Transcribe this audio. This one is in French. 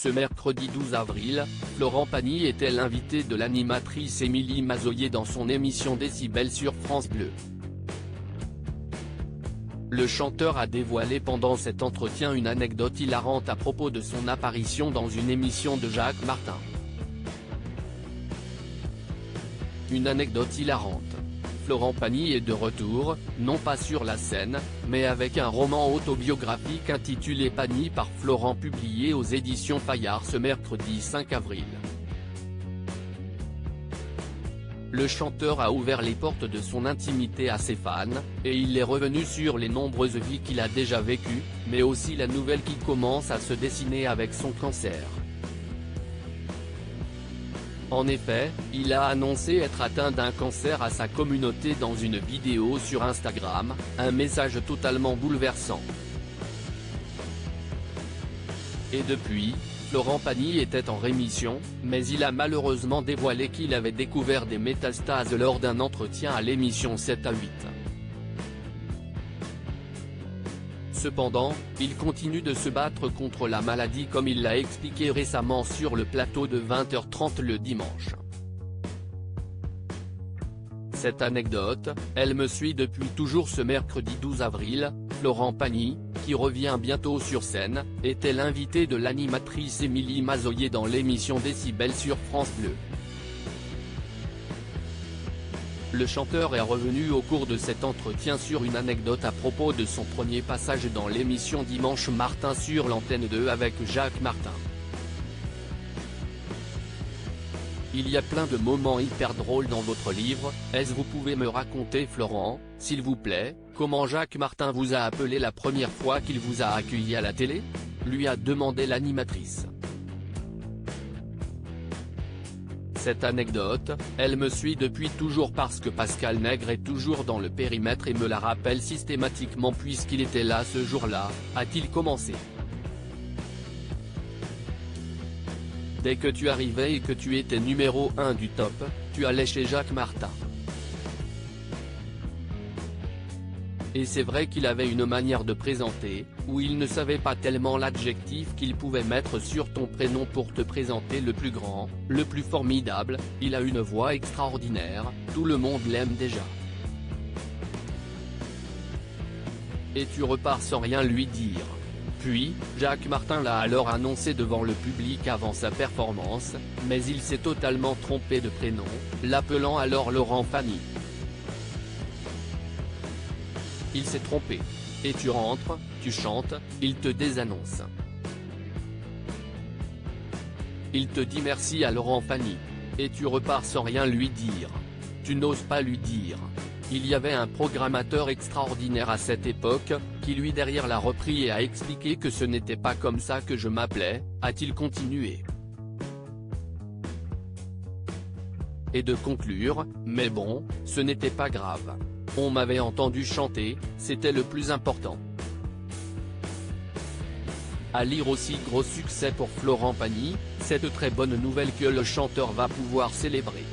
Ce mercredi 12 avril, Florent Pagny était l'invité de l'animatrice Émilie Mazoyer dans son émission Décibel sur France Bleu. Le chanteur a dévoilé pendant cet entretien une anecdote hilarante à propos de son apparition dans une émission de Jacques Martin. Une anecdote hilarante. Florent Pagny est de retour, non pas sur la scène, mais avec un roman autobiographique intitulé Pagny par Florent publié aux éditions Fayard ce mercredi 5 avril. Le chanteur a ouvert les portes de son intimité à ses fans, et il est revenu sur les nombreuses vies qu'il a déjà vécues, mais aussi la nouvelle qui commence à se dessiner avec son cancer. En effet, il a annoncé être atteint d'un cancer à sa communauté dans une vidéo sur Instagram, un message totalement bouleversant. Et depuis, Florent Pagny était en rémission, mais il a malheureusement dévoilé qu'il avait découvert des métastases lors d'un entretien à l'émission 7 à 8. Cependant, il continue de se battre contre la maladie comme il l'a expliqué récemment sur le plateau de 20h30 le dimanche. Cette anecdote, elle me suit depuis toujours. Ce mercredi 12 avril, Florent Pagny, qui revient bientôt sur scène, était l'invité de l'animatrice Émilie Mazoyer dans l'émission Décibel sur France Bleu. Le chanteur est revenu au cours de cet entretien sur une anecdote à propos de son premier passage dans l'émission Dimanche Martin sur l'antenne 2 avec Jacques Martin. Il y a plein de moments hyper drôles dans votre livre, est-ce vous pouvez me raconter Florent, s'il vous plaît, comment Jacques Martin vous a appelé la première fois qu'il vous a accueilli à la télé ? Lui a demandé l'animatrice. Cette anecdote, elle me suit depuis toujours parce que Pascal Nègre est toujours dans le périmètre et me la rappelle systématiquement puisqu'il était là ce jour-là, a-t-il commencé. Dès que tu arrivais et que tu étais numéro 1 du top, tu allais chez Jacques Martin. Et c'est vrai qu'il avait une manière de présenter, où il ne savait pas tellement l'adjectif qu'il pouvait mettre sur ton prénom pour te présenter le plus grand, le plus formidable, il a une voix extraordinaire, tout le monde l'aime déjà. Et tu repars sans rien lui dire. Puis, Jacques Martin l'a alors annoncé devant le public avant sa performance, mais il s'est totalement trompé de prénom, l'appelant alors Laurent Pagny. Il s'est trompé. Et tu rentres, tu chantes, il te désannonce. Il te dit merci à Laurent Pagny. Et tu repars sans rien lui dire. Tu n'oses pas lui dire. Il y avait un programmateur extraordinaire à cette époque, qui lui derrière l'a repris et a expliqué que ce n'était pas comme ça que je m'appelais, a-t-il continué. Et de conclure, mais bon, ce n'était pas grave. On m'avait entendu chanter, c'était le plus important. À lire aussi gros succès pour Florent Pagny, cette très bonne nouvelle que le chanteur va pouvoir célébrer.